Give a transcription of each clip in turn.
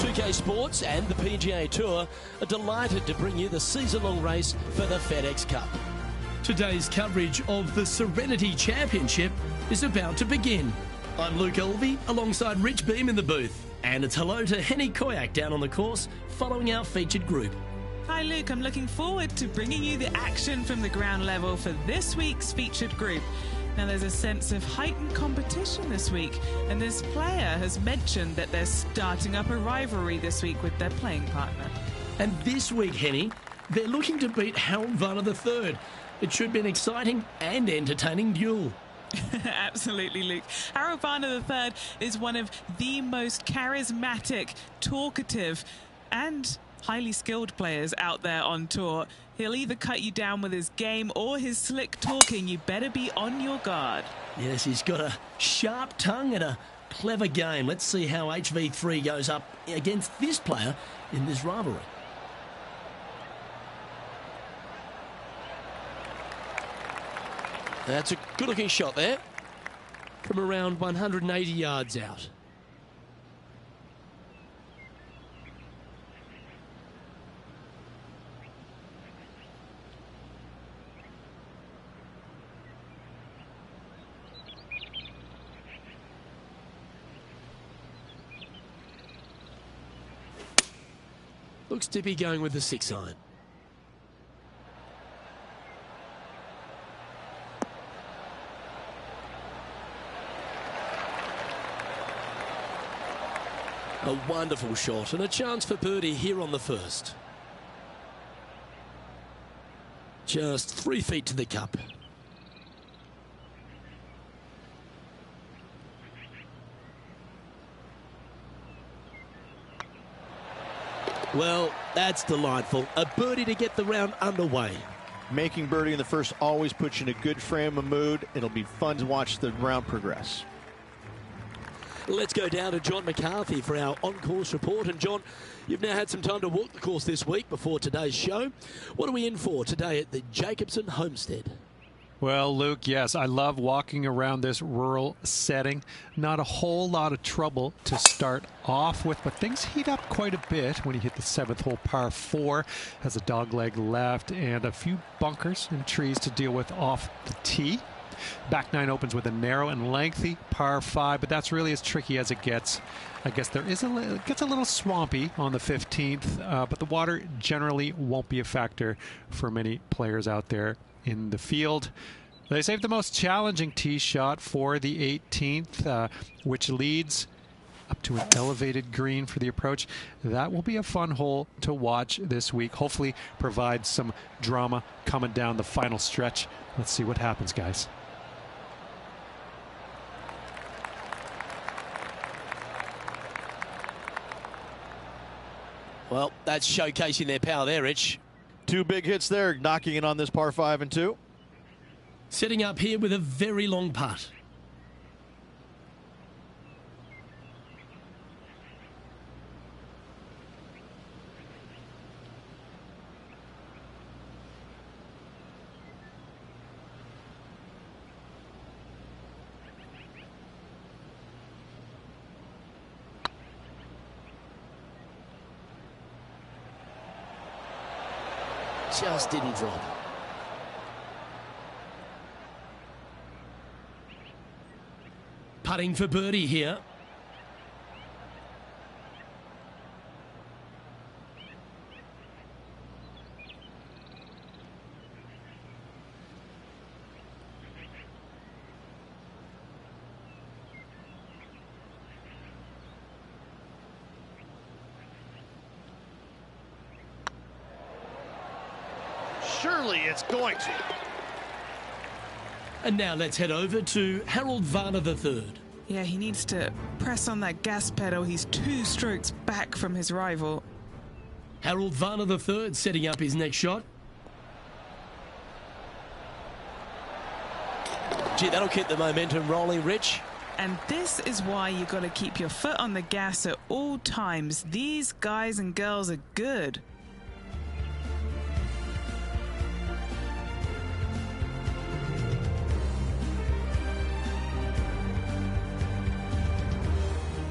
2K Sports and the PGA Tour are delighted to bring you the season-long race for the FedEx Cup. Today's coverage of the Serenity Championship is about to begin. I'm Luke Elvey alongside Rich Beam in the booth. And it's hello to Henny Koyak down on the course following our featured group. Hi Luke, I'm looking forward to bringing you the action from the ground level for this week's featured group. Now there's a sense of heightened competition this week, and this player has mentioned that they're starting up a rivalry this week with their playing partner. And this week, Henny, they're looking to beat Harold Varner III. It should be an exciting and entertaining duel. Absolutely, Luke. Harold Varner III is one of the most charismatic, talkative and highly skilled players out there on tour. He'll either cut you down with his game or his slick talking. You better be on your guard. Yes, he's got a sharp tongue and a clever game. Let's see how HV3 goes up against this player in this rivalry. That's a good-looking shot there from around 180 yards out. Looks to be going with the 6-iron. A wonderful shot and a chance for birdie here on the first. Just 3 feet to the cup. Well, that's delightful. A birdie to get the round underway. Making birdie in the first always puts you in a good frame of mood. It'll be fun to watch the round progress. Let's go down to John McCarthy for our on-course report. And John, you've now had some time to walk the course this week before today's show. What are we in for today at the Jacobson Homestead? Well, Luke, yes, I love walking around this rural setting. Not a whole lot of trouble to start off with, but things heat up quite a bit when you hit the 7th hole, par 4. Has a dogleg left and a few bunkers and trees to deal with off the tee. Back 9 opens with a narrow and lengthy par 5, but that's really as tricky as it gets. I guess it gets a little swampy on the 15th, but the water generally won't be a factor for many players out there in the field. They saved the most challenging tee shot for the 18th, which leads up to an elevated green for the approach. That will be a fun hole to watch this week. Hopefully provide some drama coming down the final stretch. Let's see what happens, guys. Well, that's showcasing their power there, Rich. 2 big hits there, knocking it on this par 5 and 2. Setting up here with a very long putt. Just didn't drop. Putting for birdie here. surely it's going to. And now let's head over to Harold Varner III. Yeah, he needs to press on that gas pedal. He's 2 strokes back from his rival. Harold Varner III setting up his next shot. Gee, that'll keep the momentum rolling, Rich. And this is why you got to keep your foot on the gas at all times. These guys and girls are good.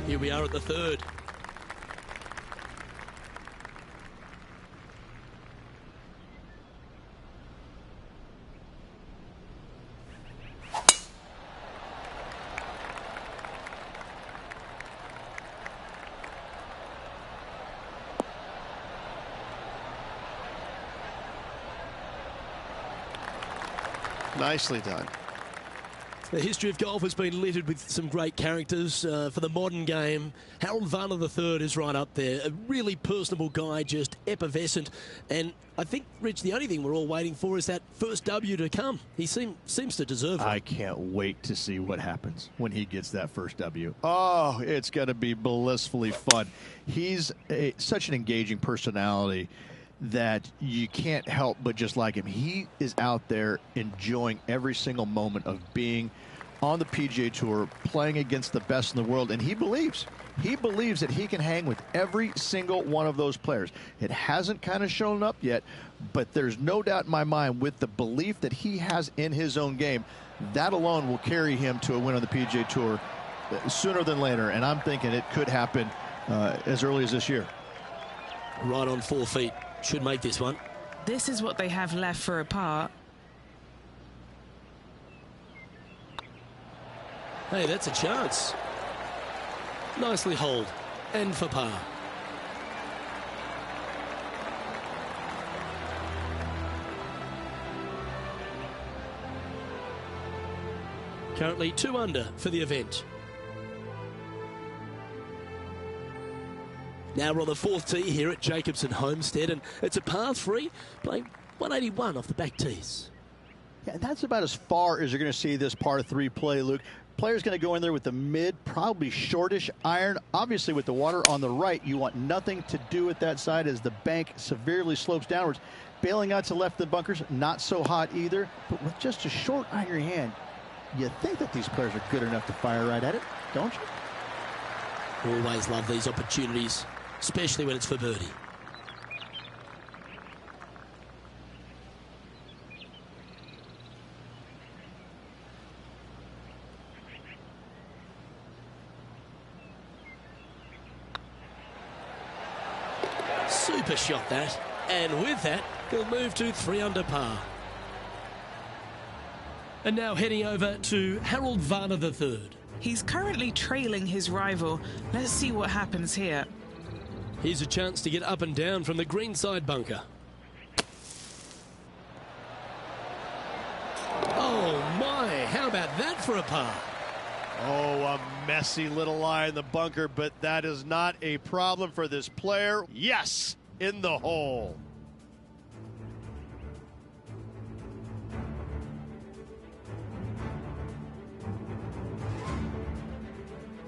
Here we are at the third. Nicely done. The history of golf has been littered with some great characters. For the modern game, Harold Varner III is right up there. A really personable guy, just effervescent. And I think, Rich, the only thing we're all waiting for is that first W to come. He seems to deserve it. I can't wait to see what happens when he gets that first W. Oh, it's going to be blissfully fun. He's such an engaging personality that you can't help but just like him. He is out there enjoying every single moment of being on the PGA Tour, playing against the best in the world, and he believes that he can hang with every single one of those players. It hasn't kind of shown up yet, but there's no doubt in my mind with the belief that he has in his own game, that alone will carry him to a win on the PGA Tour sooner than later, and I'm thinking it could happen as early as this year. Right on 4 feet. Should make this one. This is what they have left for a par. Hey, that's a chance. Nicely holed. And for par. Currently 2 under for the event. Now we're on the 4th tee here at Jacobson Homestead, and it's a par 3, playing 181 off the back tees. Yeah, that's about as far as you're going to see this par 3 play, Luke. Player's going to go in there with the mid, probably shortish iron. Obviously, with the water on the right, you want nothing to do with that side as the bank severely slopes downwards. Bailing out to left of the bunkers, not so hot either. But with just a short iron hand, you think that these players are good enough to fire right at it, don't you? Always love these opportunities, especially when it's for birdie. Super shot that, and with that, he'll move to 3 under par. And now heading over to Harold Varner III. He's currently trailing his rival. Let's see what happens here. Here's a chance to get up and down from the greenside bunker. Oh my, how about that for a par? Oh, a messy little lie in the bunker, but that is not a problem for this player. Yes, in the hole.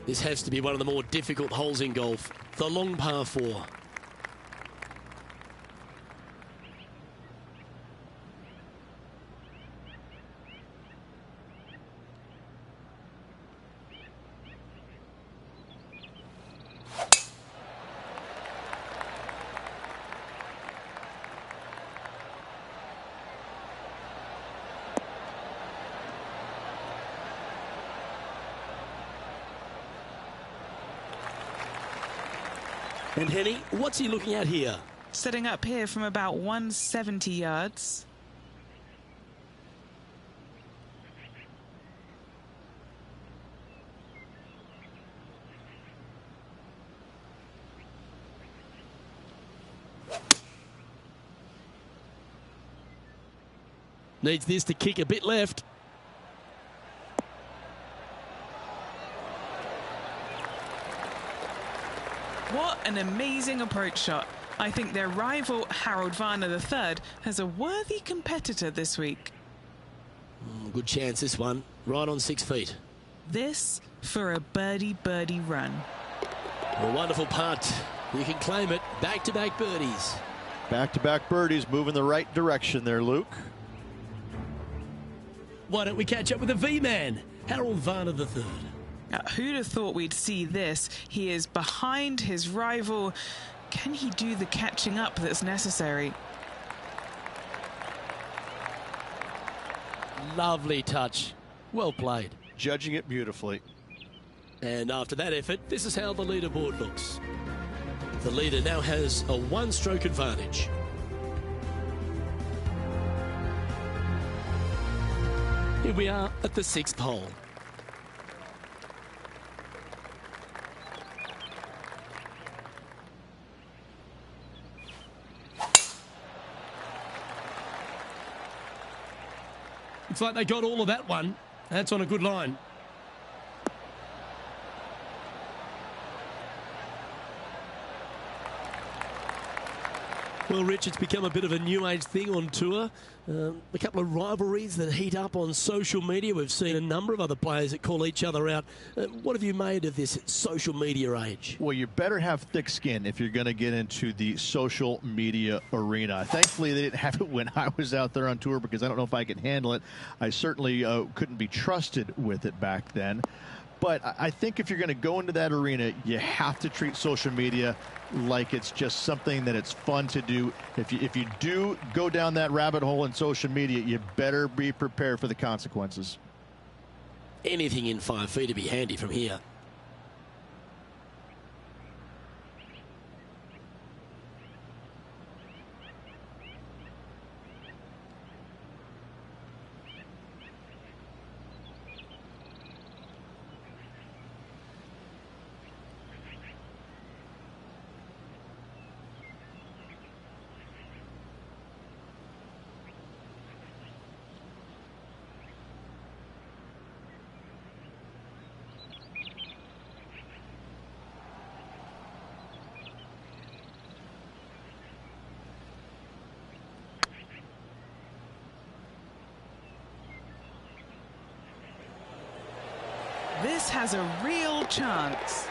This has to be one of the more difficult holes in golf, the long par 4. And Henny, what's he looking at here? Setting up here from about 170 yards. Needs this to kick a bit left. What an amazing approach shot. I think their rival, Harold Varner III, has a worthy competitor this week. Good chance this one, right on 6 feet. This for a birdie run. A wonderful putt. You can claim it. Back-to-back birdies. Back-to-back birdies, moving the right direction there, Luke. Why don't we catch up with the V-Man, Harold Varner III? Who'd have thought we'd see this? He is behind his rival. Can he do the catching up that's necessary? Lovely touch. Well played. Judging it beautifully. And after that effort, this is how the leaderboard looks. The leader now has a one-stroke advantage. Here we are at the 6th hole. Looks like they got all of that one. That's on a good line. Well, Rich, it's become a bit of a new age thing on tour. A couple of rivalries that heat up on social media. We've seen a number of other players that call each other out. What have you made of this social media age? Well, you better have thick skin if you're going to get into the social media arena. Thankfully, they didn't have it when I was out there on tour because I don't know if I could handle it. I certainly couldn't be trusted with it back then. But I think if you're going to go into that arena, you have to treat social media like it's just something that it's fun to do. If you do go down that rabbit hole in social media, you better be prepared for the consequences. Anything in 5 feet to be handy from here. This has a real chance.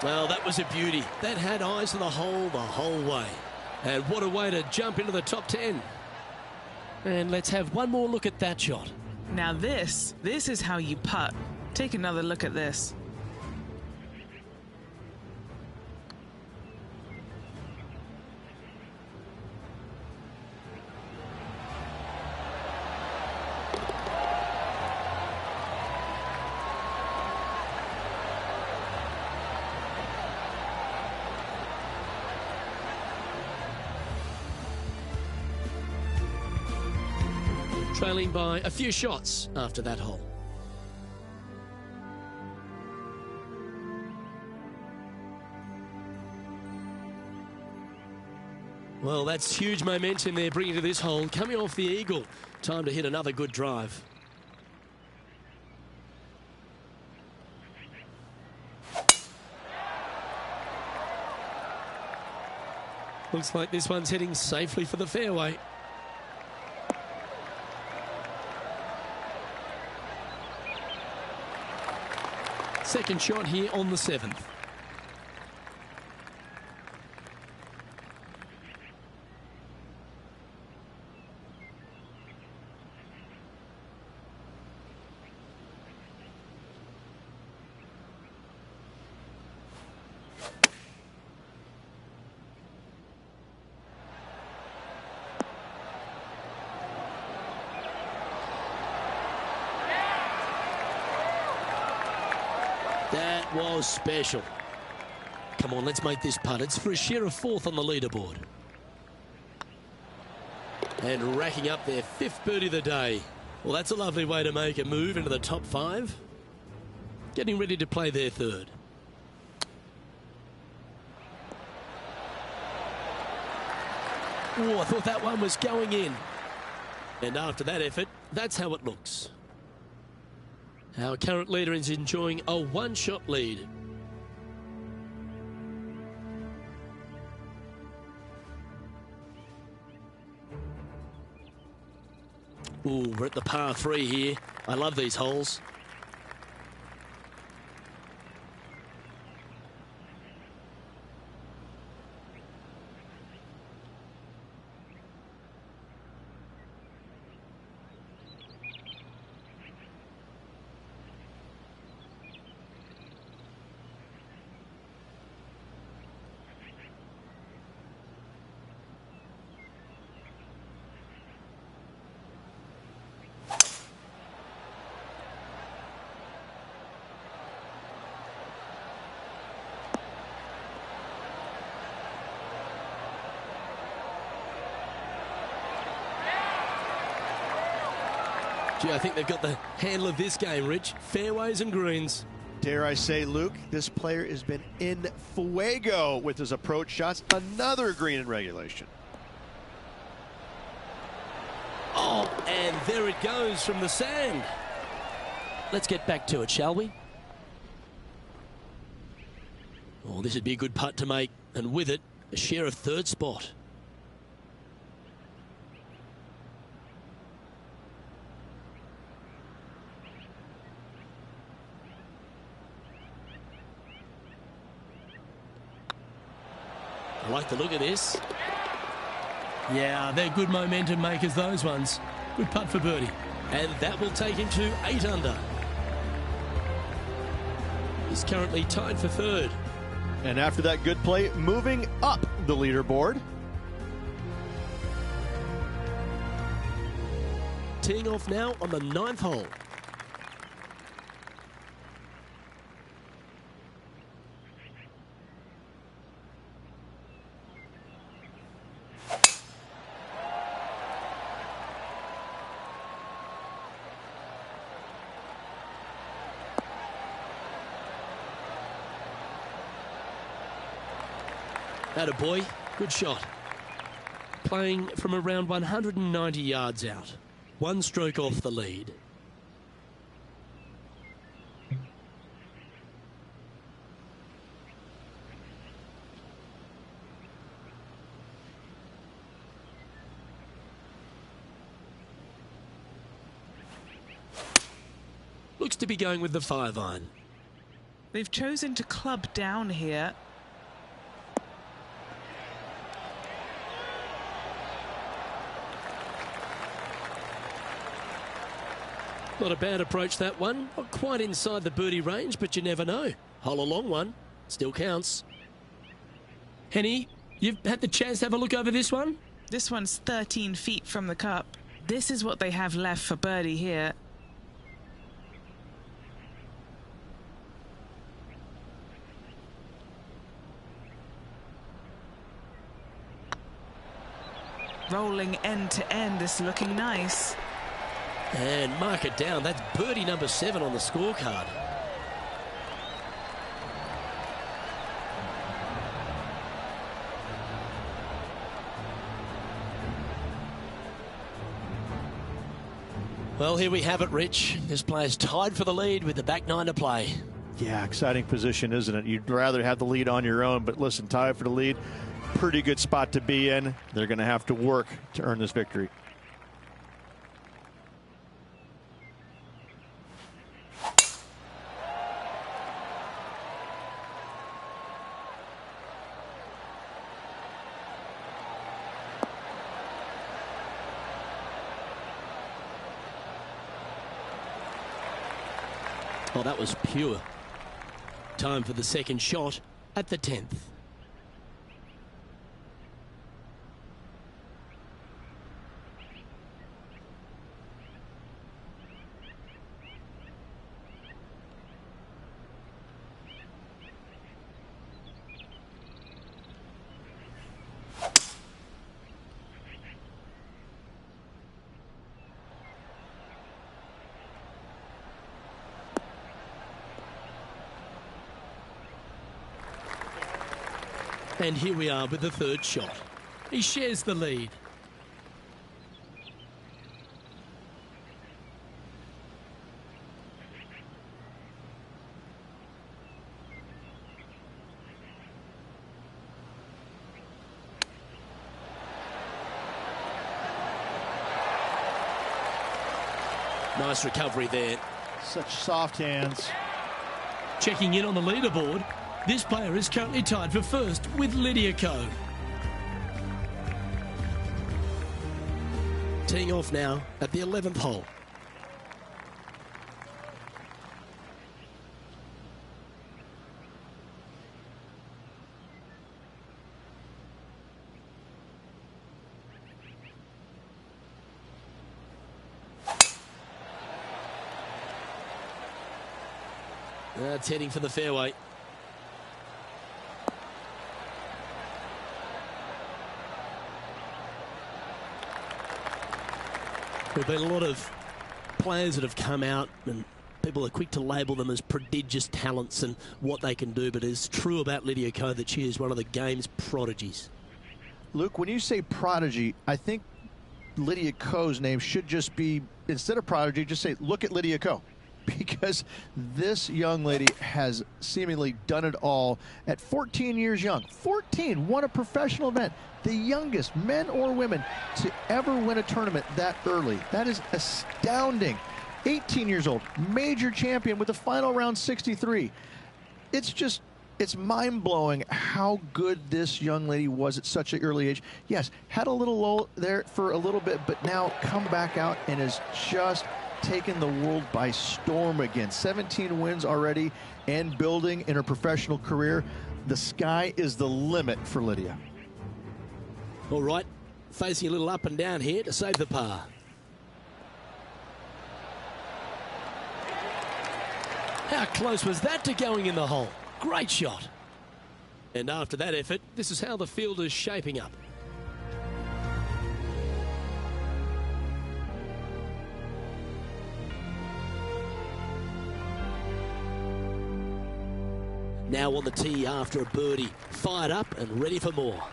Well, that was a beauty. That had eyes to the whole way. And what a way to jump into the top 10. And let's have one more look at that shot. Now this is how you putt. Take another look at this. Trailing by a few shots after that hole. Well, that's huge momentum they're bringing to this hole. Coming off the eagle. Time to hit another good drive. Looks like this one's heading safely for the fairway. Second shot here on the 7th. That was special. Come on, let's make this putt. It's for a share of 4th on the leaderboard. And racking up their 5th birdie of the day. Well, that's a lovely way to make a move into the top 5. Getting ready to play their 3rd. Oh, I thought that one was going in. And after that effort, that's how it looks. Our current leader is enjoying a one-shot lead. Ooh, we're at the par 3 here. I love these holes. Gee, I think they've got the handle of this game, Rich. Fairways and greens. Dare I say, Luke, this player has been in fuego with his approach shots. Another green in regulation. Oh, and there it goes from the sand. Let's get back to it, shall we? Oh, this would be a good putt to make, and with it, a share of third spot. I like the look of this. Yeah, they're good momentum makers, those ones. Good putt for birdie. And that will take him to 8 under. He's currently tied for third. And after that good play, moving up the leaderboard. Teeing off now on the 9th hole. Attaboy, good shot. Playing from around 190 yards out. 1 stroke off the lead. Looks to be going with the 5-iron. They've chosen to club down here. Not a bad approach, that one. Not quite inside the birdie range, but you never know. Hole a long one. Still counts. Henny, you've had the chance to have a look over this one? This one's 13 feet from the cup. This is what they have left for birdie here. Rolling end to end, this is looking nice. And mark it down. That's birdie number 7 on the scorecard. Well, here we have it, Rich. This player's tied for the lead with the back 9 to play. Yeah, exciting position, isn't it? You'd rather have the lead on your own, but listen, tied for the lead. Pretty good spot to be in. They're going to have to work to earn this victory. Oh, that was pure. Time for the second shot at the 10th. And here we are with the third shot. He shares the lead. Nice recovery there. Such soft hands. Checking in on the leaderboard, this player is currently tied for first with Lydia Ko. Teeing off now at the 11th hole. That's heading for the fairway. There have been a lot of players that have come out and people are quick to label them as prodigious talents and what they can do, but it's true about Lydia Ko that she is one of the game's prodigies. Luke, when you say prodigy, I think Lydia Ko's name should just be, instead of prodigy, just say, look at Lydia Ko. Because this young lady has seemingly done it all at 14 years young. 14, won a professional event. The youngest, men or women, to ever win a tournament that early. That is astounding. 18 years old, major champion with the final round 63. It's mind-blowing how good this young lady was at such an early age. Yes, had a little lull there for a little bit, but now come back out and is just taken the world by storm again. 17 wins already and building in her professional career. The sky is the limit for Lydia. All right, facing a little up and down here to save the par. How close was that to going in the hole? Great shot. And after that effort, this is how the field is shaping up. Now on the tee after a birdie, fired up and ready for more.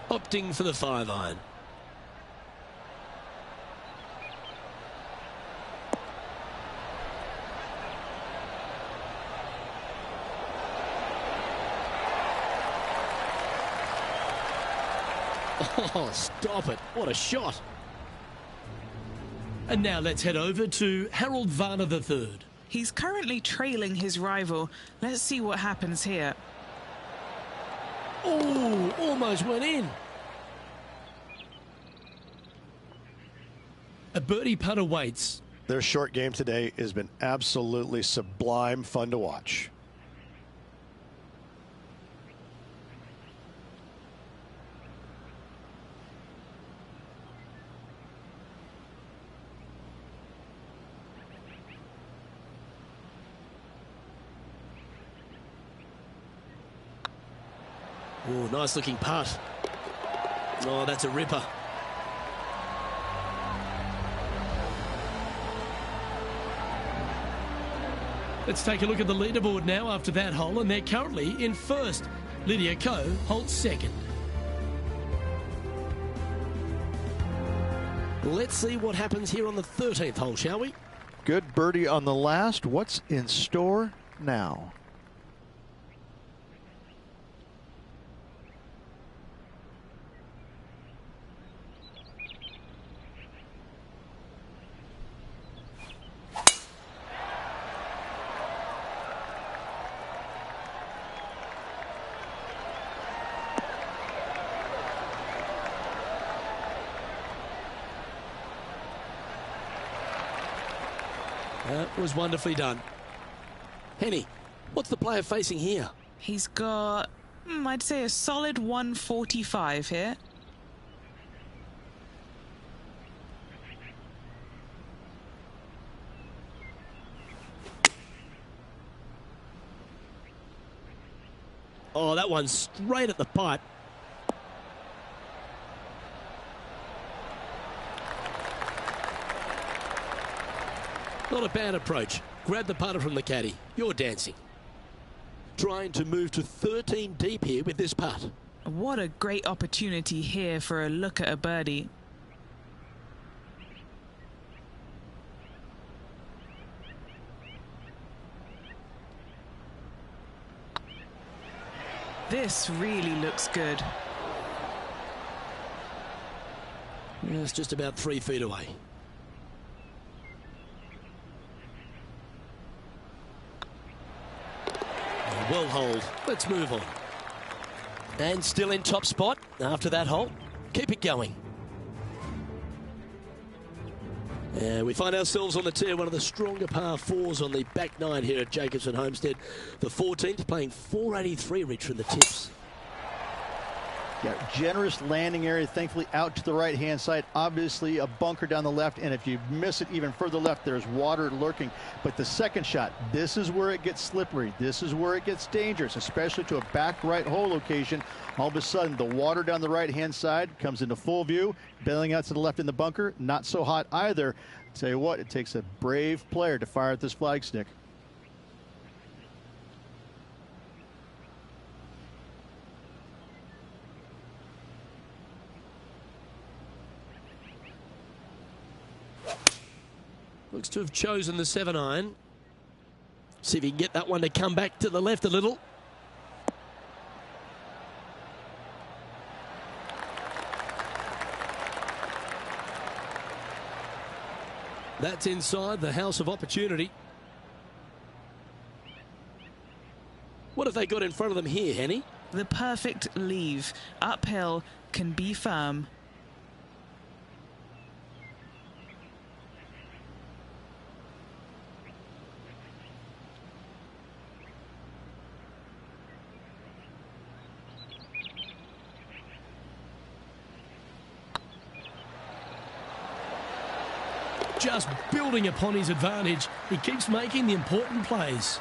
Opting for the 5-iron. Oh, stop it. What a shot. And now let's head over to Harold Varner III. He's currently trailing his rival. Let's see what happens here. Oh, almost went in. A birdie putt awaits. Their short game today has been absolutely sublime fun to watch. Oh, nice looking putt. Oh, that's a ripper. Let's take a look at the leaderboard now after that hole, and they're currently in first. Lydia Ko holds second. Let's see what happens here on the 13th hole, shall we? Good birdie on the last. What's in store now? That was wonderfully done. Henny, what's the player facing here? He's got, I'd say a solid 145 here. Oh, that one's straight at the pipe. Not a bad approach. Grab the putter from the caddy. You're dancing. Trying to move to 13 deep here with this putt. What a great opportunity here for a look at a birdie. This really looks good. Yeah, it's just about 3 feet away. Well holed. Let's move on. And still in top spot after that hole. Keep it going. We find ourselves on the tee, one of the stronger par 4s on the back 9 here at Jacobson Homestead. The 14th playing 483, Rich, from the tips. Yeah, generous landing area, thankfully out to the right-hand side. Obviously a bunker down the left, and if you miss it even further left, there's water lurking. But the second shot, this is where it gets slippery. This is where it gets dangerous, especially to a back right hole location. All of a sudden, the water down the right-hand side comes into full view, bailing out to the left in the bunker. Not so hot either. Tell you what, it takes a brave player to fire at this flag stick. Looks to have chosen the 7-iron. See if he can get that one to come back to the left a little. That's inside the house of opportunity. What have they got in front of them here, Henny? The perfect leave. Uphill, can be firm. Just building upon his advantage, he keeps making the important plays.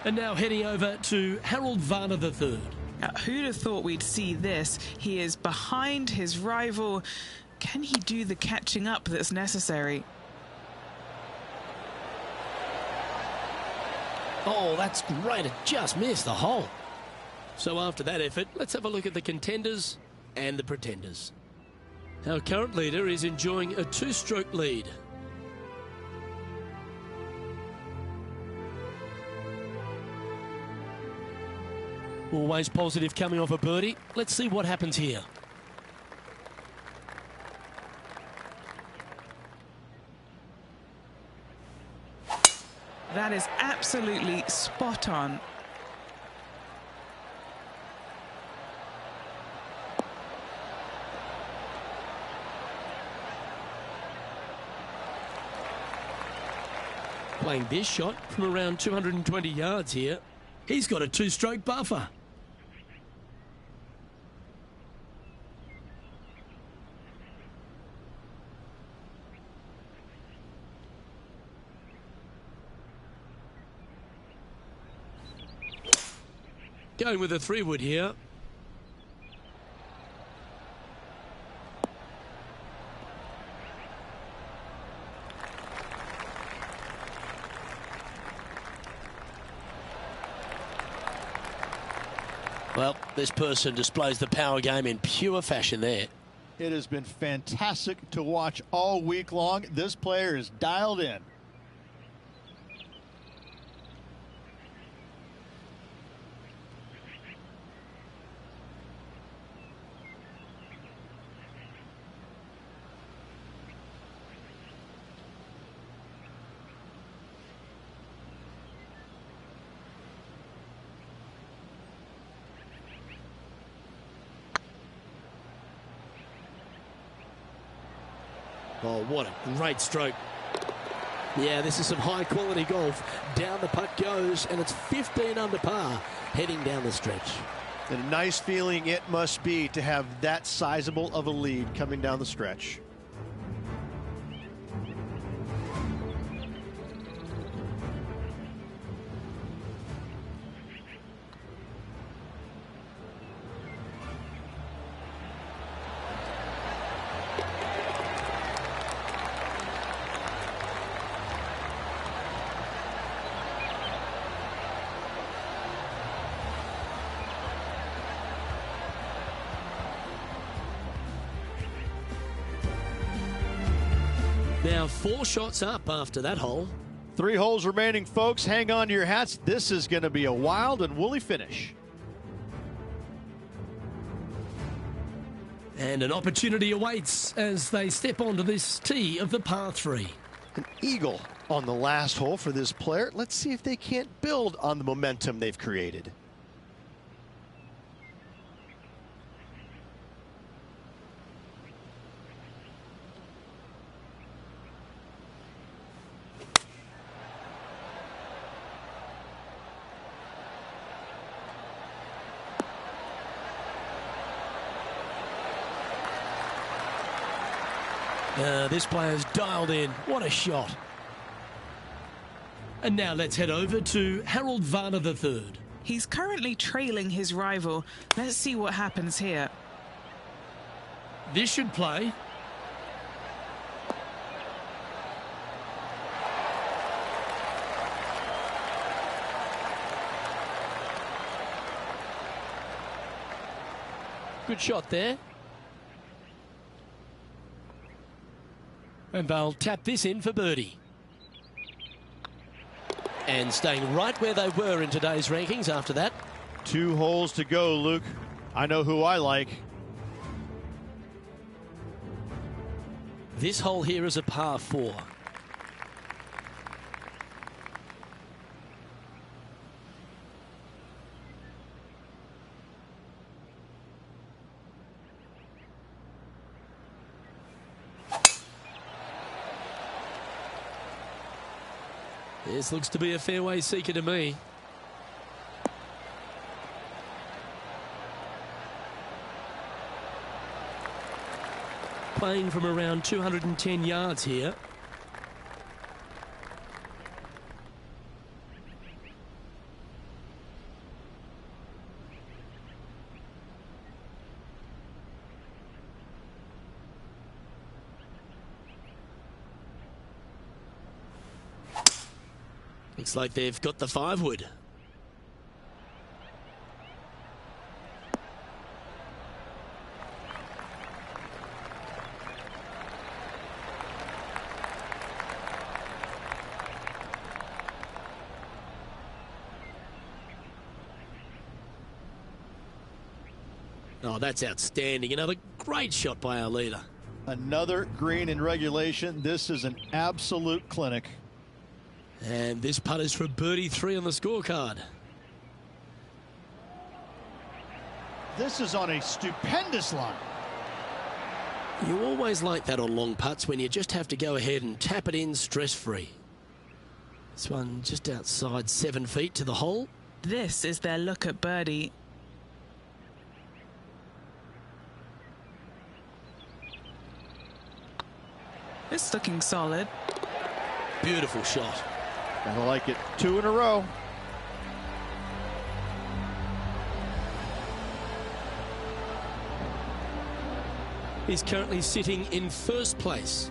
And now heading over to Harold Varner III. Who'd have thought we'd see this? He is behind his rival. Can he do the catching up that's necessary? Oh, that's great. It just missed the hole. So after that effort, let's have a look at the contenders and the pretenders. Our current leader is enjoying a 2-stroke lead. Always positive coming off a birdie. Let's see what happens here. That is absolutely spot on. Playing this shot from around 220 yards here. He's got a 2-stroke buffer. Going with a 3-wood here. Well, this person displays the power game in pure fashion there. It has been fantastic to watch all week long. This player is dialed in. Oh, what a great stroke. Yeah, this is some high-quality golf. Down the putt goes, and it's 15 under par, heading down the stretch. And a nice feeling it must be to have that sizable of a lead coming down the stretch. Now 4 shots up after that hole. 3 holes remaining, folks. Hang on to your hats. This is going to be a wild and woolly finish. And an opportunity awaits as they step onto this tee of the par 3. An eagle on the last hole for this player. Let's see if they can't build on the momentum they've created. This player's dialed in. What a shot. And now let's head over to Harold Varner III. He's currently trailing his rival. Let's see what happens here. This should play. Good shot there. And they'll tap this in for birdie. And staying right where they were in today's rankings after that. 2 holes to go, Luke. I know who I like. This hole here is a par 4. This looks to be a fairway seeker to me. Playing from around 210 yards here. Looks like they've got the 5-wood. Oh, that's outstanding. Another great shot by our leader. Another green in regulation. This is an absolute clinic. And this putt is for birdie 3 on the scorecard. This is on a stupendous line. You always like that on long putts when you just have to go ahead and tap it in stress-free. This one just outside 7 feet to the hole. This is their look at birdie. It's looking solid. Beautiful shot. I like it. 2 in a row. He's currently sitting in first place.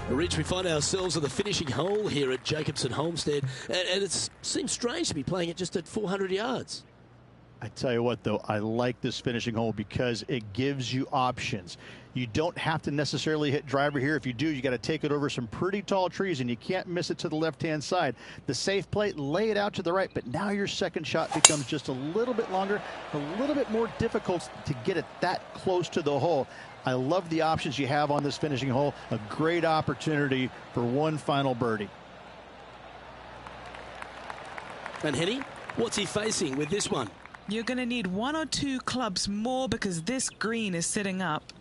Rich, we find ourselves at the finishing hole here at Jacobson Homestead, and it seems strange to be playing it just at 400 yards. I tell you what, though, I like this finishing hole because it gives you options. You don't have to necessarily hit driver here. If you do, you got to take it over some pretty tall trees, and you can't miss it to the left-hand side. The safe play, lay it out to the right, but now your second shot becomes just a little bit longer, a little bit more difficult to get it that close to the hole. I love the options you have on this finishing hole. A great opportunity for one final birdie. And Henny, what's he facing with this one? You're going to need 1 or 2 clubs more because this green is sitting up.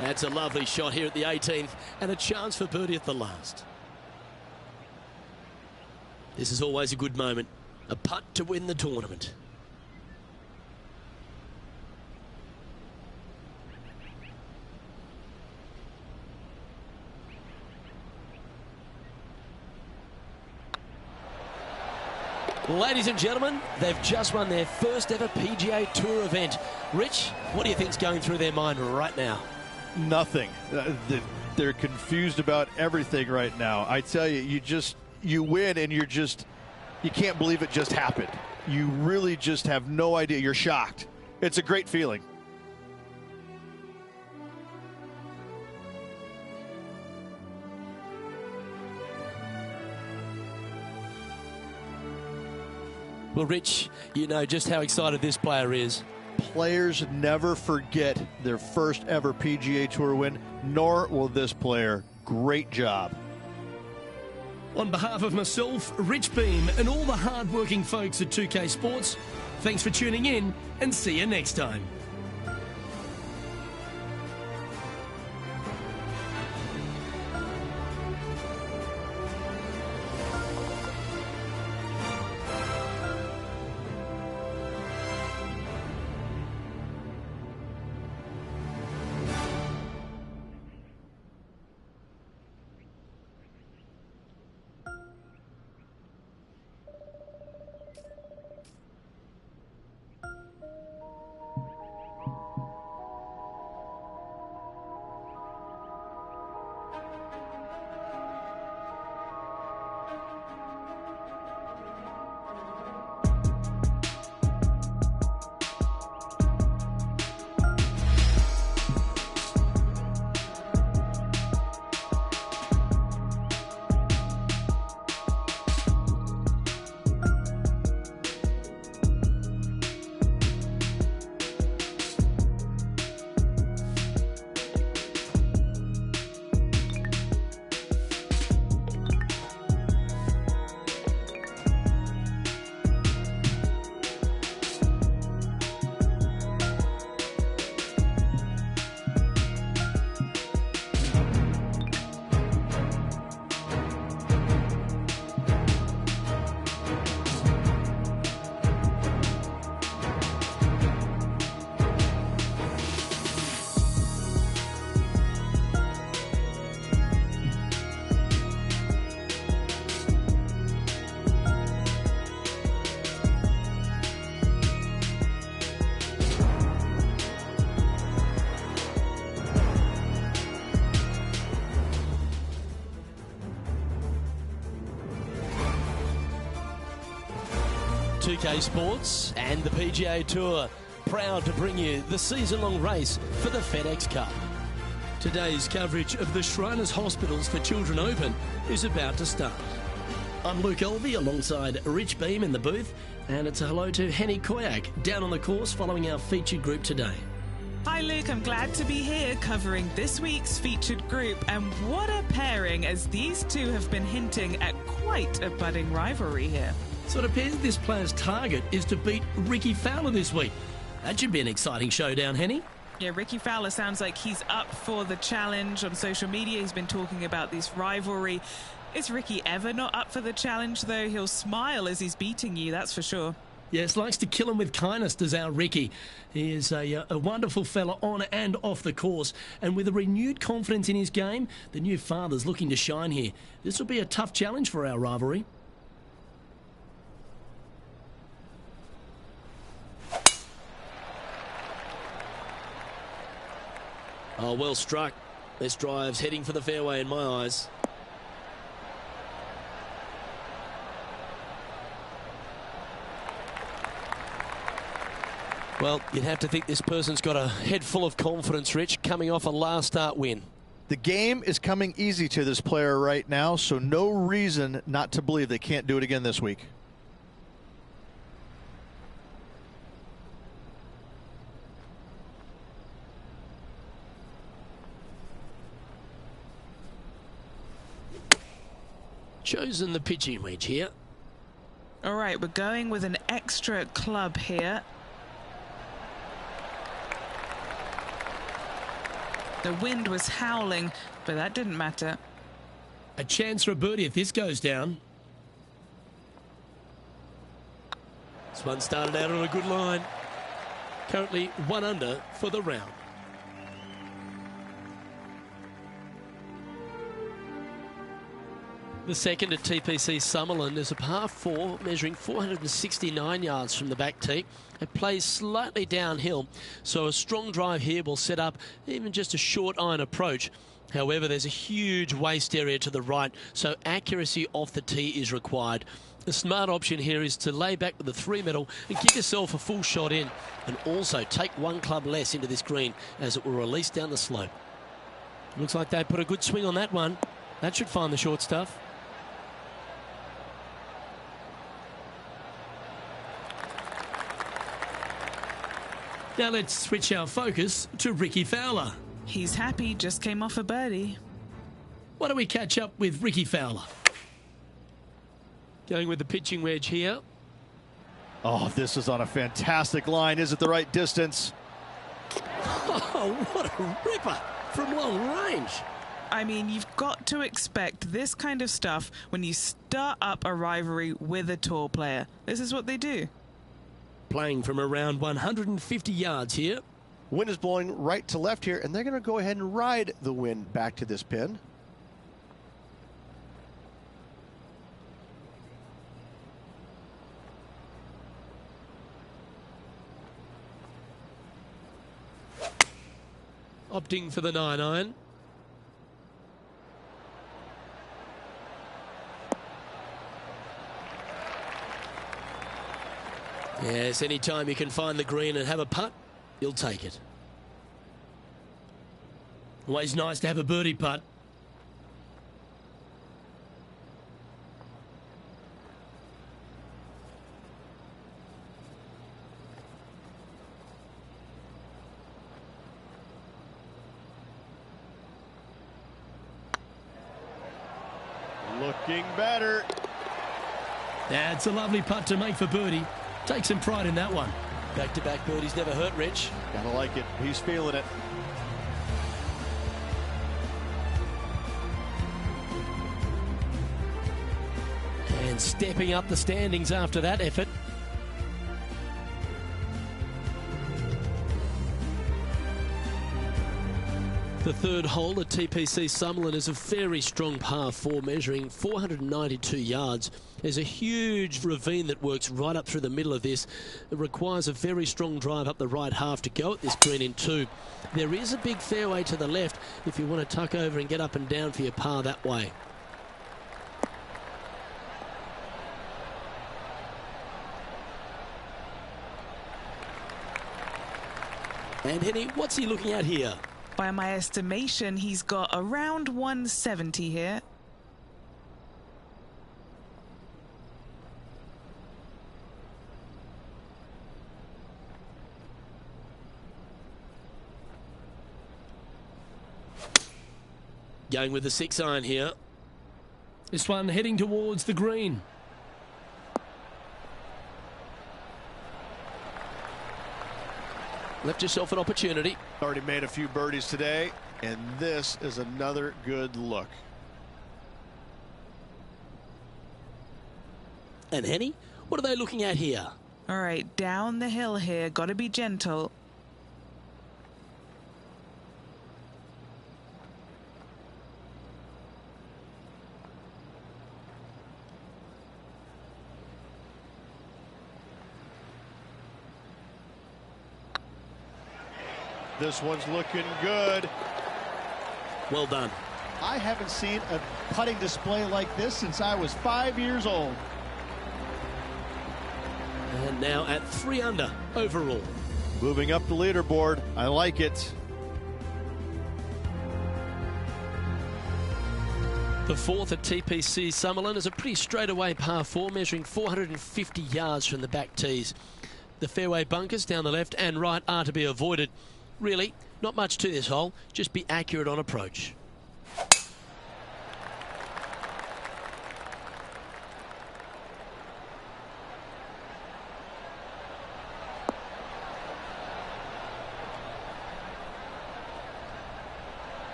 That's a lovely shot here at the 18th, and a chance for birdie at the last. This is always a good moment. A putt to win the tournament. Ladies and gentlemen, they've just won their first ever PGA Tour event. Rich, what do you think's going through their mind right now? Nothing. They're confused about everything right now. I tell you, you win and you can't believe it just happened. You really just have no idea. You're shocked. It's a great feeling. Well, Rich, you know just how excited this player is. Players never forget their first ever PGA Tour win, nor will this player. Great job. On behalf of myself, Rich Beem, and all the hard-working folks at 2K Sports, thanks for tuning in, and see you next time. UK Sports and the PGA Tour, proud to bring you the season-long race for the FedEx Cup. Today's coverage of the Shriners Hospitals for Children Open is about to start. I'm Luke Elvey alongside Rich Beem in the booth, and it's a hello to Henny Koyak down on the course following our featured group today. Hi Luke, I'm glad to be here covering this week's featured group, and what a pairing, as these two have been hinting at quite a budding rivalry here. So it appears this player's target is to beat Ricky Fowler this week. That should be an exciting showdown, Henny. Yeah, Ricky Fowler sounds like he's up for the challenge. On social media, he's been talking about this rivalry. Is Ricky ever not up for the challenge, though? He'll smile as he's beating you, that's for sure. Yes, likes to kill him with kindness, does our Ricky. He is a wonderful fella on and off the course. And with a renewed confidence in his game, the new father's looking to shine here. This will be a tough challenge for our rivalry. Oh, well struck. This drive's heading for the fairway in my eyes. Well, you'd have to think this person's got a head full of confidence, Rich, coming off a last start win. The game is coming easy to this player right now, so no reason not to believe they can't do it again this week. Chosen the pitching wedge here. All right, we're going with an extra club here. The wind was howling, but that didn't matter. A chance for a birdie if this goes down. This one started out on a good line. Currently 1 under for the round. The second at TPC Summerland is a par 4 measuring 469 yards from the back tee. It plays slightly downhill, so a strong drive here will set up even just a short iron approach. However, there's a huge waste area to the right, so accuracy off the tee is required. The smart option here is to lay back with the 3-metal and give yourself a full shot in, and also take one club less into this green as it will release down the slope. Looks like they put a good swing on that one. That should find the short stuff. Now let's switch our focus to Rickie Fowler. He's happy, just came off a birdie. Why don't we catch up with Rickie Fowler? Going with the pitching wedge here. Oh, this is on a fantastic line. Is it the right distance? Oh, what a ripper from long range. I mean, you've got to expect this kind of stuff when you start up a rivalry with a tour player. This is what they do. Playing from around 150 yards here. Wind is blowing right to left here, and they're going to go ahead and ride the wind back to this pin. Opting for the 9-iron. Yes, anytime you can find the green and have a putt, you'll take it. Always nice to have a birdie putt. Looking better. That's a lovely putt to make for birdie. Take some pride in that one. Back-to-back birdies never hurt, Rich. Gotta like it. He's feeling it. And stepping up the standings after that effort. The third hole at TPC Summerland is a very strong par 4 measuring 492 yards. There's a huge ravine that works right up through the middle of this. It requires a very strong drive up the right half to go at this green in 2. There is a big fairway to the left if you want to tuck over and get up and down for your par that way. And Henny, what's he looking at here? By my estimation, he's got around 170 here. Going with the 6-iron here. This one heading towards the green. Left yourself an opportunity. Already made a few birdies today, and this is another good look. And Henny, what are they looking at here? All right, down the hill here. Got to be gentle. This one's looking good. Well done. I haven't seen a putting display like this since I was 5 years old. And now at 3 under overall. Moving up the leaderboard. I like it. The fourth at TPC Summerland is a pretty straightaway par 4 measuring 450 yards from the back tees. The fairway bunkers down the left and right are to be avoided. Really, not much to this hole, just be accurate on approach.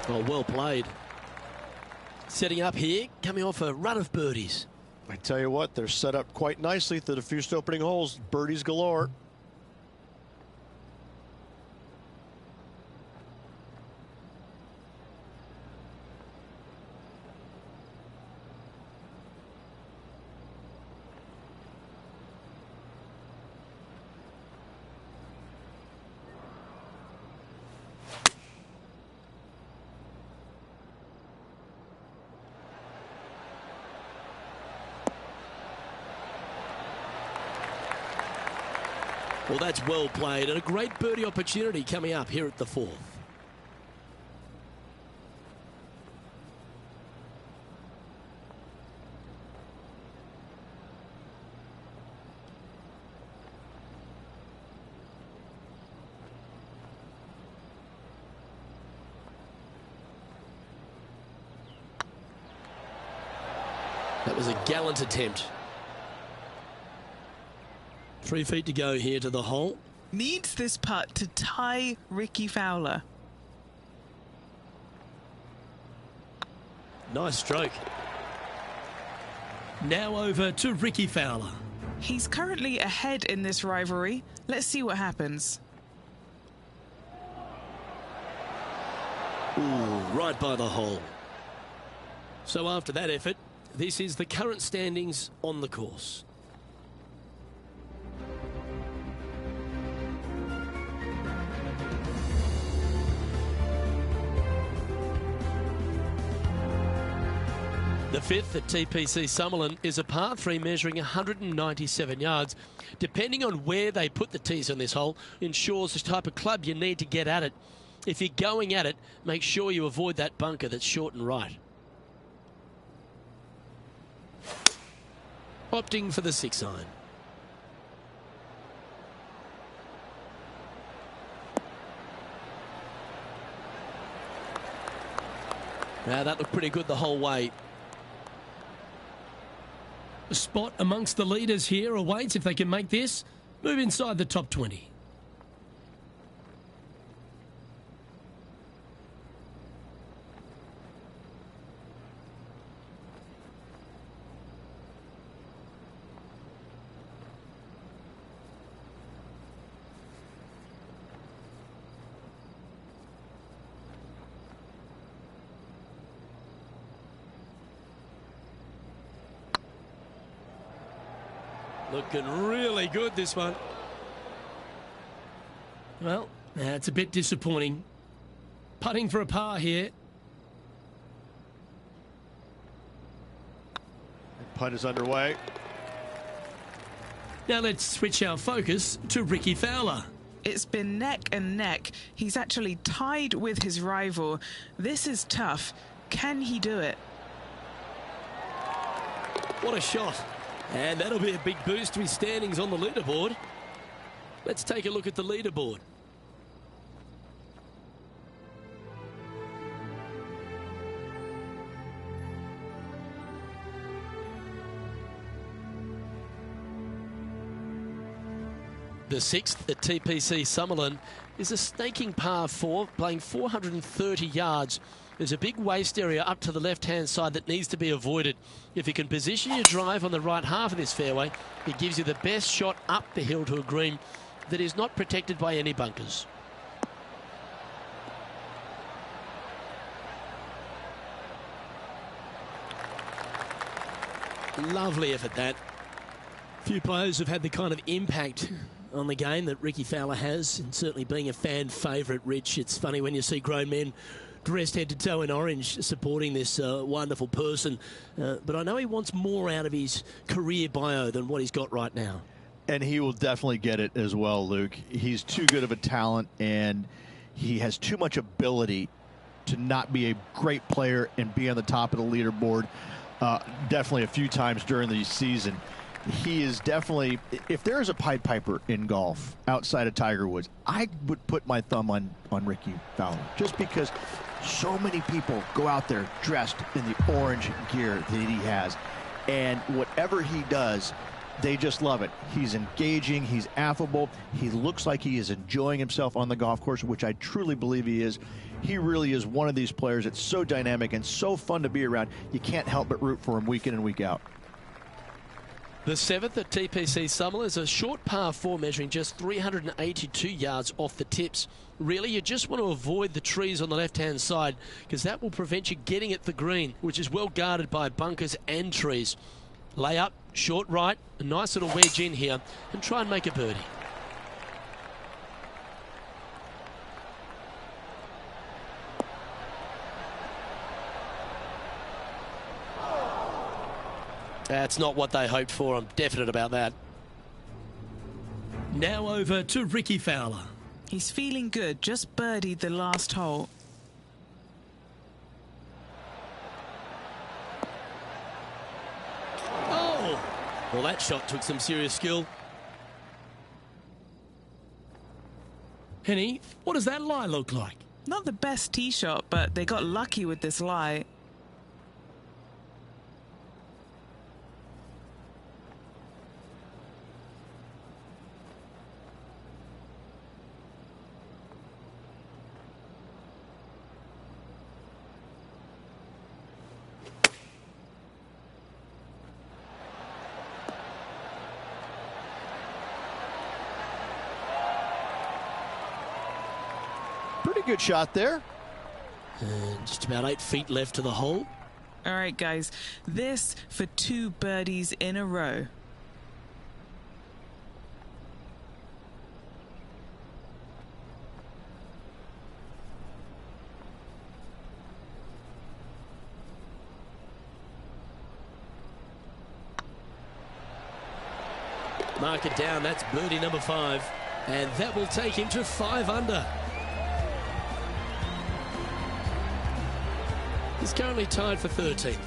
Oh, well played. Setting up here, coming off a run of birdies. I tell you what, they're set up quite nicely through the first opening holes. Birdies galore. Well, that's well played, and a great birdie opportunity coming up here at the 4th. That was a gallant attempt. 3 feet to go here to the hole. Needs this putt to tie Rickie Fowler. Nice stroke. Now over to Rickie Fowler. He's currently ahead in this rivalry. Let's see what happens. Ooh, right by the hole. So after that effort, this is the current standings on the course. The 5th at TPC Summerlin is a par 3 measuring 197 yards. Depending on where they put the tees on this hole, ensures the type of club you need to get at it. If you're going at it, make sure you avoid that bunker that's short and right. Opting for the 6 iron. Now that looked pretty good the whole way. A spot amongst the leaders here awaits if they can make this. Move inside the top 20. Looking really good, this one. Well, that's a bit disappointing. Putting for a par here. Putt is underway. Now let's switch our focus to Rickie Fowler. It's been neck and neck. He's actually tied with his rival. This is tough. Can he do it? What a shot. And that'll be a big boost to his standings on the leaderboard. Let's take a look at the leaderboard. The 6th at TPC Summerlin is a snaking par 4, playing 430 yards. There's a big waste area up to the left-hand side that needs to be avoided. If you can position your drive on the right half of this fairway, it gives you the best shot up the hill to a green that is not protected by any bunkers. Lovely effort, that. Few players have had the kind of impact on the game that Rickie Fowler has, and certainly being a fan favourite, Rich. It's funny when you see grown men dressed head to toe in orange supporting this wonderful person, but I know he wants more out of his career bio than what he's got right now. And he will definitely get it as well, Luke. He's too good of a talent, and he has too much ability to not be a great player and be on the top of the leaderboard definitely a few times during the season. He is definitely, if there's a Pied Piper in golf outside of Tiger Woods, I would put my thumb on Rickie Fowler, just because so many people go out there dressed in the orange gear that he has, and whatever he does, they just love it. He's engaging, he's affable, he looks like he is enjoying himself on the golf course, which I truly believe he is. He really is one of these players that's so dynamic and so fun to be around. You can't help but root for him week in and week out. The 7th at TPC Summerlin is a short par 4 measuring just 382 yards off the tips. Really, you just want to avoid the trees on the left-hand side because that will prevent you getting at the green, which is well guarded by bunkers and trees. Lay up, short right, a nice little wedge in here, and try and make a birdie. That's not what they hoped for. I'm definite about that. Now over to Ricky Fowler. He's feeling good, just birdied the last hole. Oh! Well, that shot took some serious skill. Henny, what does that lie look like? Not the best tee shot, but they got lucky with this lie. Pretty good shot there. And just about 8 feet left to the hole. All right, guys, this for 2 birdies in a row. Mark it down, that's birdie number 5. And that will take him to 5 under. He's currently tied for 13th.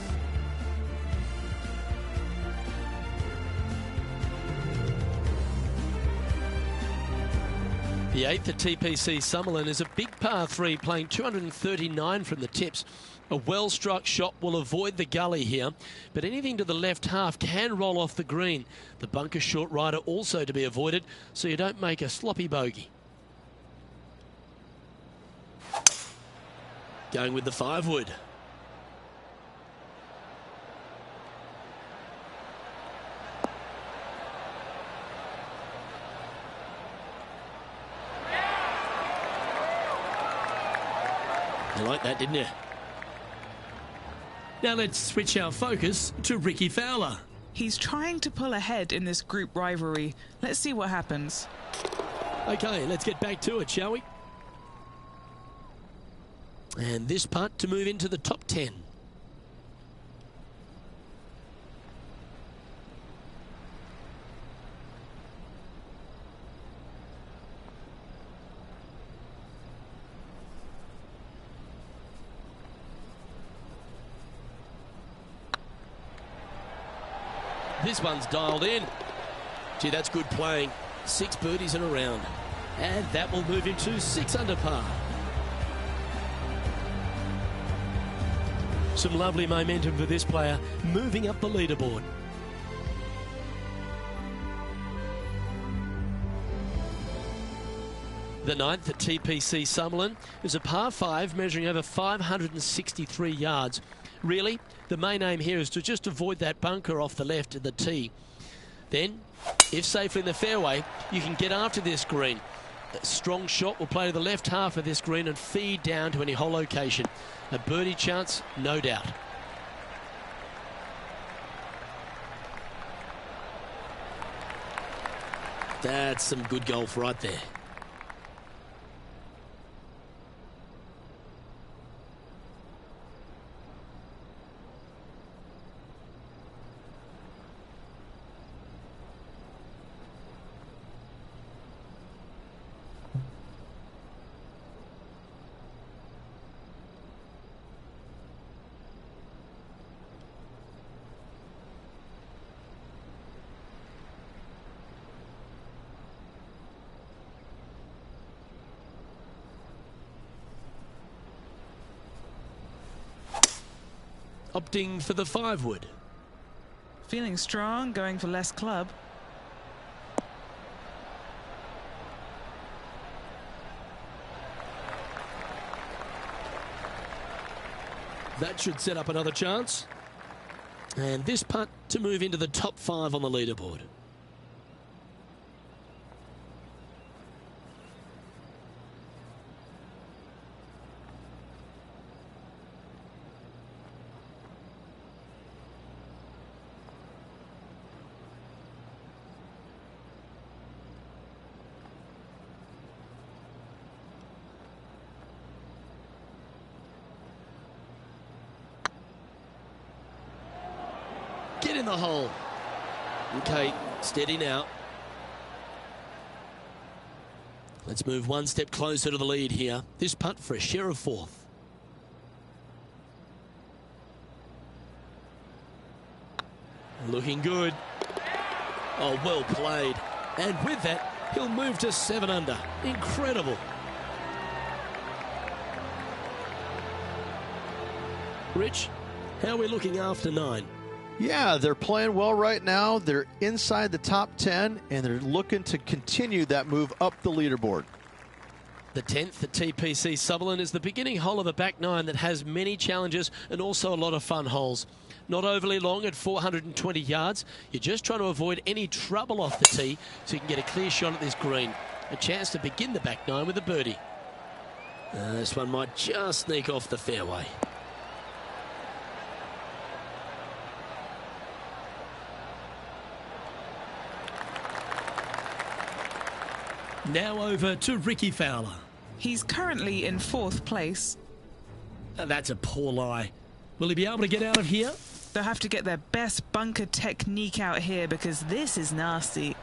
The 8th at TPC Summerlin is a big par 3 playing 239 from the tips. A well-struck shot will avoid the gully here, but anything to the left half can roll off the green. The bunker short rider also to be avoided, so you don't make a sloppy bogey. Going with the 5 wood. You like that, didn't you? Now let's switch our focus to Ricky Fowler. He's trying to pull ahead in this group rivalry. Let's see what happens. Okay, let's get back to it, shall we? And this putt to move into the top 10. This one's dialed in. Gee, that's good playing. 6 birdies in a round. And that will move him to 6 under par. Some lovely momentum for this player, moving up the leaderboard. The 9th at TPC Summerlin is a par 5 measuring over 563 yards. Really, the main aim here is to just avoid that bunker off the left of the tee. Then, if safely in the fairway, you can get after this green. A strong shot will play to the left half of this green and feed down to any hole location. A birdie chance, no doubt. That's some good golf right there. Opting for the 5 wood. Feeling strong, going for less club. That should set up another chance. And this putt to move into the top 5 on the leaderboard. Get in the hole. Okay, steady now. Let's move one step closer to the lead here. This putt for a share of fourth. Looking good. Oh, well played. And with that, he'll move to 7 under. Incredible. Rich, how are we looking after 9? Yeah, they're playing well right now. They're inside the top 10, and they're looking to continue that move up the leaderboard. The 10th at TPC Sutherland is the beginning hole of a back 9 that has many challenges and also a lot of fun holes. Not overly long at 420 yards. You're just trying to avoid any trouble off the tee so you can get a clear shot at this green. A chance to begin the back 9 with a birdie. This one might just sneak off the fairway. Now over to Ricky Fowler. He's currently in 4th place. That's a poor lie. Will he be able to get out of here? They'll have to get their best bunker technique out here because this is nasty.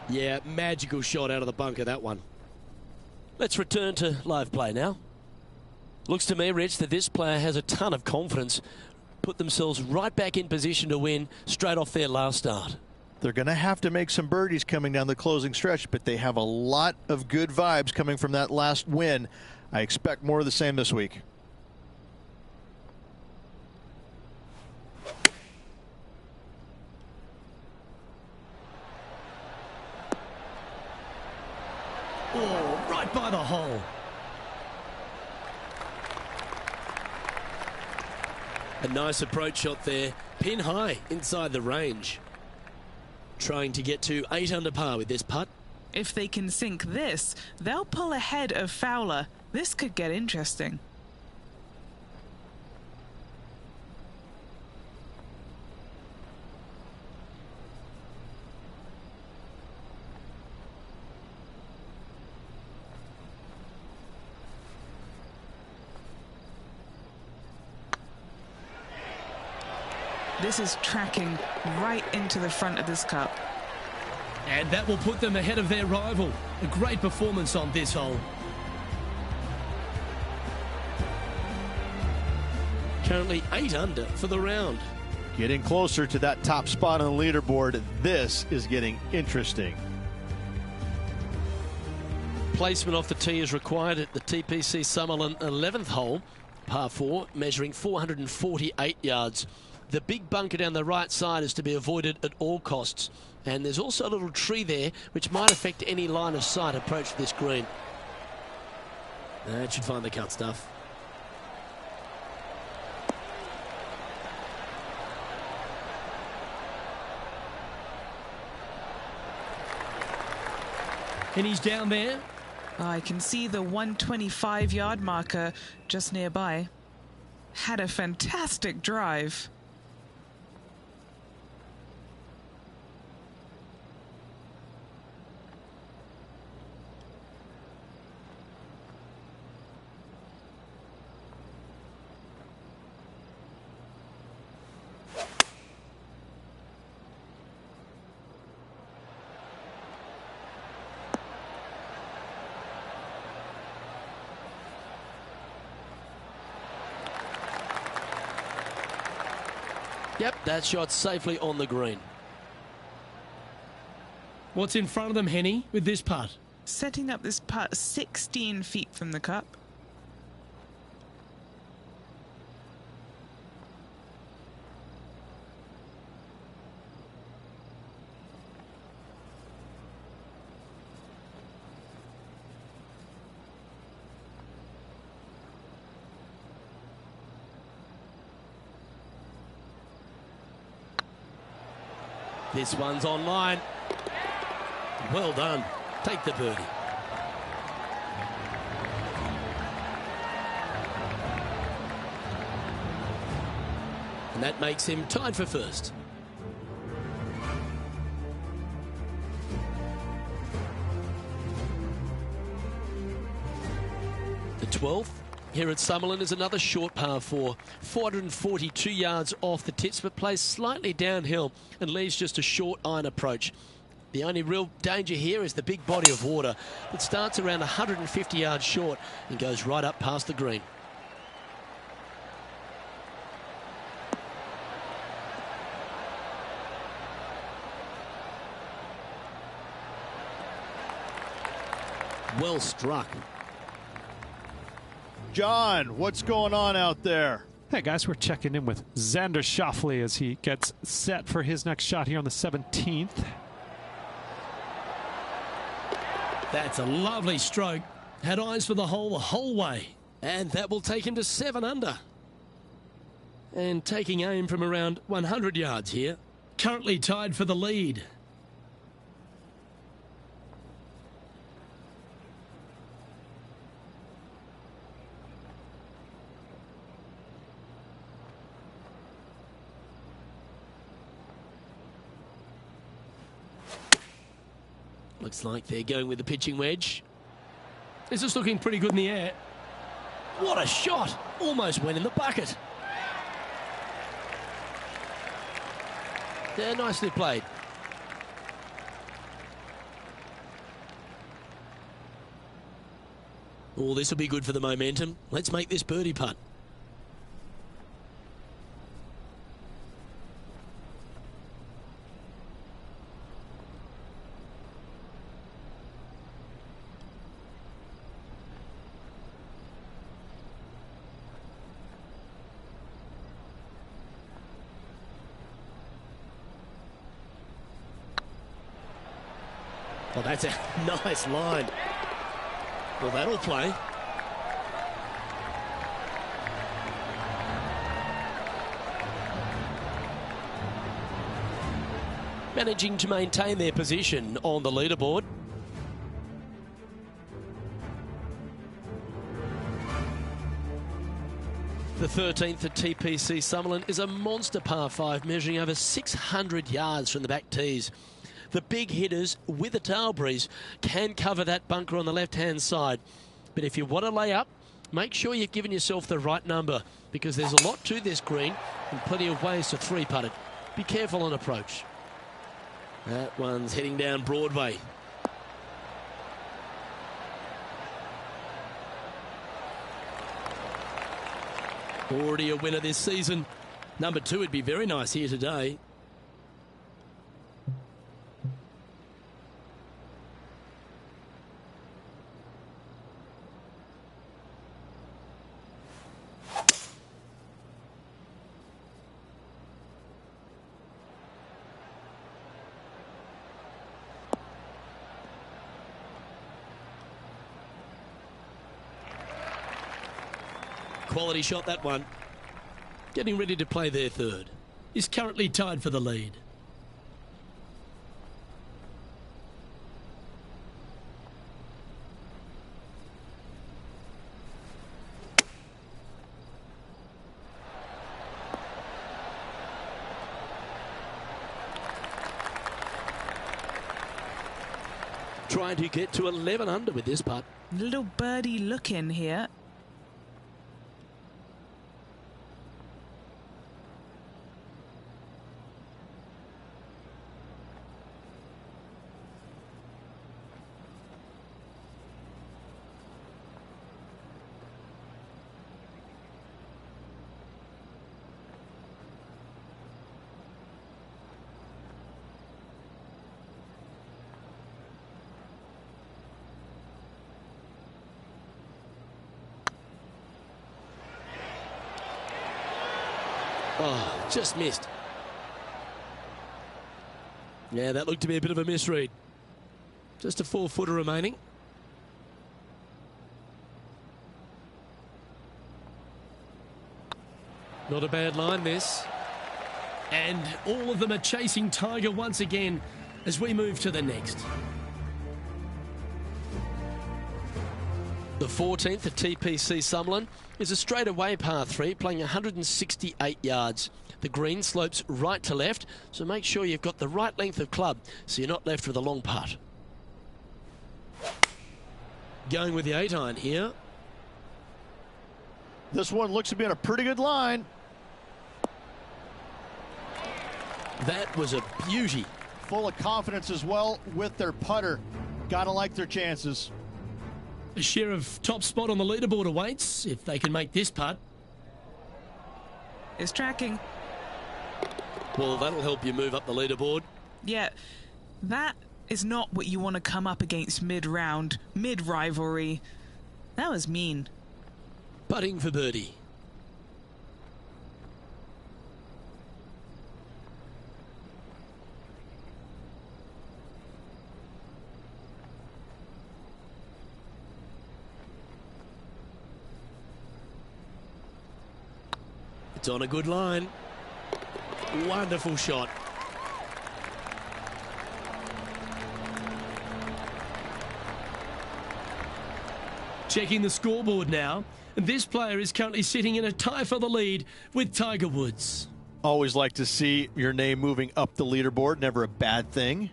Yeah, magical shot out of the bunker, that one. Let's return to live play now. Looks to me, Rich, that this player has a ton of confidence. Put themselves right back in position to win straight off their last start. They're going to have to make some birdies coming down the closing stretch, but they have a lot of good vibes coming from that last win. I expect more of the same this week. Oh, right by the hole. A nice approach shot there. Pin high inside the range. Trying to get to 8 under par with this putt. If they can sink this, they'll pull ahead of Fowler. This could get interesting. This is tracking right into the front of this cup. And that will put them ahead of their rival. A great performance on this hole. Currently 8 under for the round. Getting closer to that top spot on the leaderboard. This is getting interesting. Placement off the tee is required at the TPC Sutherland 11th hole, par 4, measuring 448 yards. The big bunker down the right side is to be avoided at all costs. And there's also a little tree there which might affect any line of sight approach to this green. That should find the cut stuff. And he's down there. I can see the 125-yard marker just nearby. Had a fantastic drive. Yep, that shot safely on the green. What's in front of them, Henny, with this putt? Setting up this putt 16 feet from the cup. This one's online. Well done. Take the birdie. And that makes him tied for first. The 12th here at Summerlin is another short par 4. 442 yards off the tips, but plays slightly downhill and leaves just a short iron approach. The only real danger here is the big body of water that starts around 150 yards short and goes right up past the green. Well struck. John, what's going on out there? Hey guys, we're checking in with Xander Schauffele as he gets set for his next shot here on the 17th. That's a lovely stroke. Had eyes for the whole way. And that will take him to 7 under. And taking aim from around 100 yards here. Currently tied for the lead. Looks like they're going with the pitching wedge. This is looking pretty good in the air. What a shot! Almost went in the bucket. Yeah, nicely played. Oh, this will be good for the momentum. Let's make this birdie putt. Oh, that's a nice line. Well, that'll play. Managing to maintain their position on the leaderboard. The 13th at TPC Summerlin is a monster par 5 measuring over 600 yards from the back tees. The big hitters with a tail breeze can cover that bunker on the left-hand side. But if you want to lay up, make sure you've given yourself the right number because there's a lot to this green and plenty of ways to three-putt it. Be careful on approach. That one's heading down Broadway. Already a winner this season. Number 2 would be very nice here today. Quality shot, that one. Getting ready to play their third. Is currently tied for the lead. Trying to get to 11 under with this putt. Little birdie look in here. Oh, just missed. Yeah, that looked to be a bit of a misread. Just a 4-footer remaining. Not a bad line, this. And all of them are chasing Tiger once again as we move to the next. The 14th at TPC Summerlin is a straightaway par 3 playing 168 yards. The green slopes right to left, so make sure you've got the right length of club so you're not left with a long putt. Going with the 8-iron here. This one looks to be on a pretty good line. That was a beauty. Full of confidence as well with their putter. Gotta like their chances. A share of top spot on the leaderboard awaits if they can make this putt. It's tracking. Well, that'll help you move up the leaderboard. Yeah, that is not what you want to come up against mid-round, mid-rivalry. That was mean. Putting for birdie. It's on a good line. Wonderful shot. Checking the scoreboard now. This player is currently sitting in a tie for the lead with Tiger Woods. Always like to see your name moving up the leaderboard. Never a bad thing.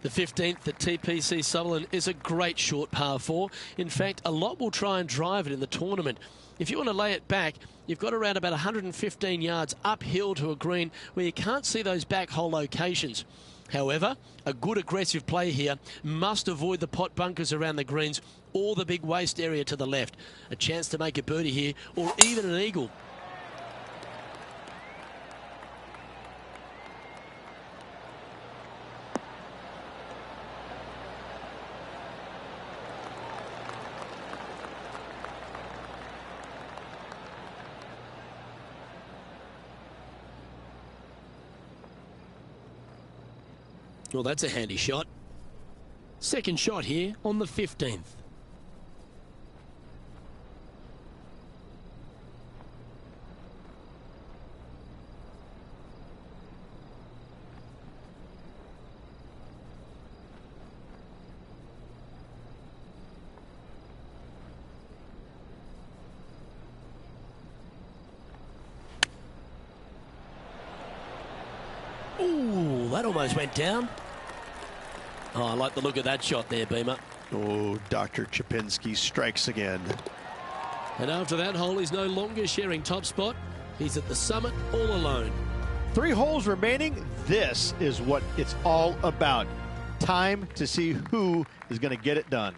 The 15th at TPC Sutherland is a great short par 4. In fact, a lot will try and drive it in the tournament. If you want to lay it back, you've got around about 115 yards uphill to a green where you can't see those back hole locations. However, a good aggressive play here must avoid the pot bunkers around the greens or the big waste area to the left. A chance to make a birdie here or even an eagle. Well, that's a handy shot. Second shot here on the 15th. Ooh, that almost went down. Oh, I like the look of that shot there, Beamer. Oh, Dr. Chapinski strikes again. And after that hole, he's no longer sharing top spot. He's at the summit all alone. 3 holes remaining. This is what it's all about. Time to see who is going to get it done.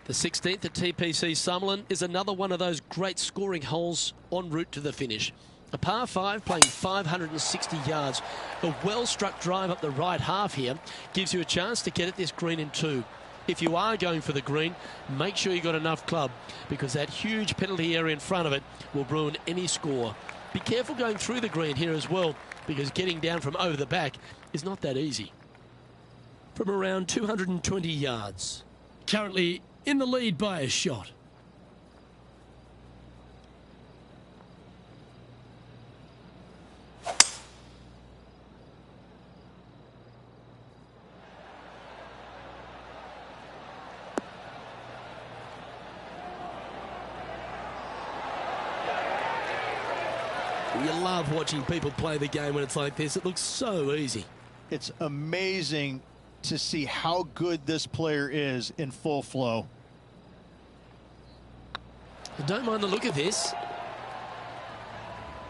The 16th at TPC Summerlin is another one of those great scoring holes en route to the finish. A par 5 playing 560 yards. A well-struck drive up the right half here gives you a chance to get at this green in 2. If you are going for the green, make sure you've got enough club because that huge penalty area in front of it will ruin any score. Be careful going through the green here as well because getting down from over the back is not that easy. From around 220 yards. Currently in the lead by a shot. You love watching people play the game when it's like this. It looks so easy. It's amazing to see how good this player is in full flow. I don't mind the look of this.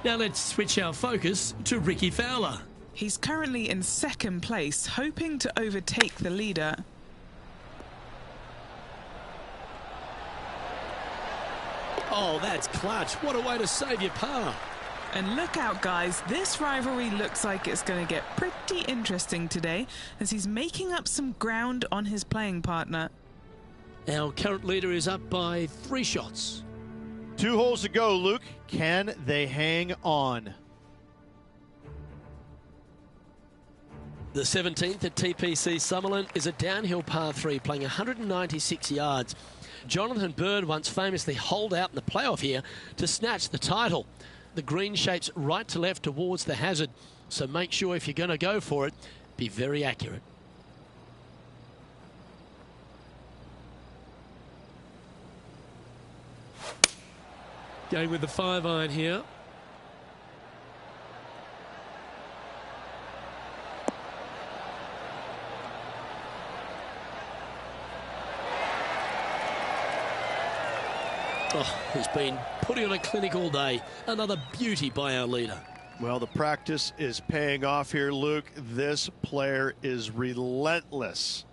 Now let's switch our focus to Ricky Fowler. He's currently in second place, hoping to overtake the leader. Oh, that's clutch. What a way to save your par. And look out, guys. This rivalry looks like it's going to get pretty interesting today as he's making up some ground on his playing partner. Our current leader is up by 3 shots. 2 holes to go, Luke. Can they hang on? The 17th at TPC Summerlin is a downhill par 3 playing 196 yards. Jonathan Bird once famously holed out in the playoff here to snatch the title. The green shapes right to left towards the hazard, so make sure if you're going to go for it, be very accurate. Going with the 5-iron here. Oh, he's been putting on a clinic all day. Another beauty by our leader. Well, the practice is paying off here, Luke. This player is relentless.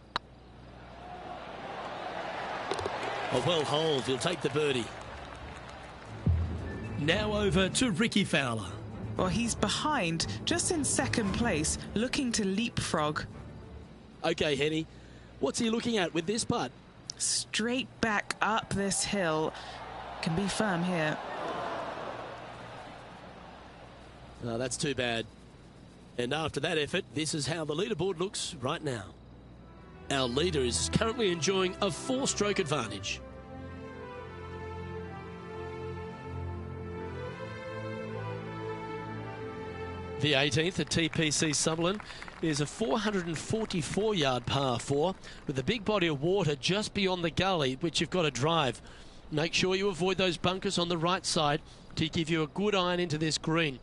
A well holed. He'll take the birdie. Now over to Ricky Fowler. Well, he's behind, just in second place, looking to leapfrog. Okay, Henny. What's he looking at with this putt? Straight back up this hill. Can be firm here. Oh, that's too bad. And after that effort, this is how the leaderboard looks right now. Our leader is currently enjoying a 4-stroke advantage. The 18th at TPC Sutherland is a 444-yard par 4 with a big body of water just beyond the gully, which you've got to drive. Make sure you avoid those bunkers on the right side to give you a good iron into this green.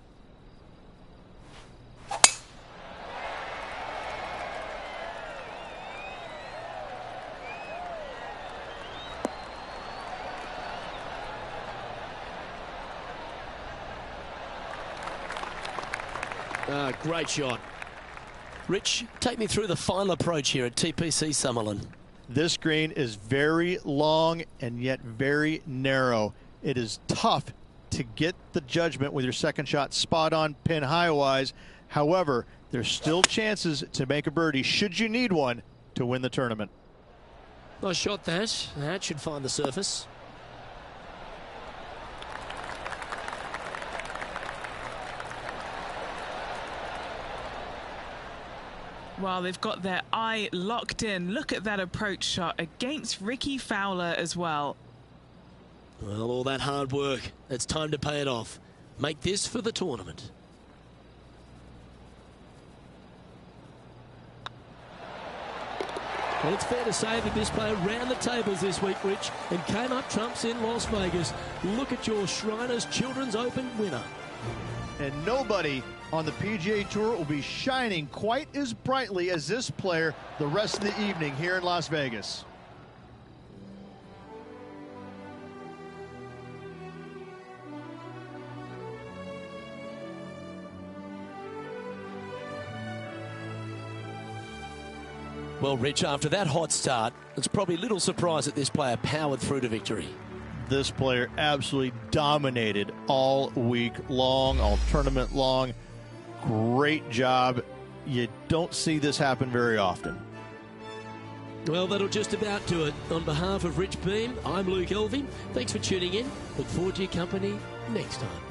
Great shot. Rich, take me through the final approach here at TPC Summerlin. This green is very long and yet very narrow. It is tough to get the judgment with your second shot spot on pin high wise. However, there's still chances to make a birdie should you need one to win the tournament. Nice shot that. That should find the surface. Well, they've got their eye locked in. Look at that approach shot against Ricky Fowler as well. Well, all that hard work, it's time to pay it off. Make this for the tournament. Well, it's fair to say that this player ran the tables this week, Rich, and came up trumps in Las Vegas. Look at your Shriners Children's Open winner. And nobody on the PGA Tour will be shining quite as brightly as this player the rest of the evening here in Las Vegas. Well, Rich, after that hot start, it's probably little surprise that this player powered through to victory. This player absolutely dominated all week long, all tournament long. Great job. You don't see this happen very often. Well, that'll just about do it. On behalf of Rich Beem, I'm Luke Elvey. Thanks for tuning in. Look forward to your company next time.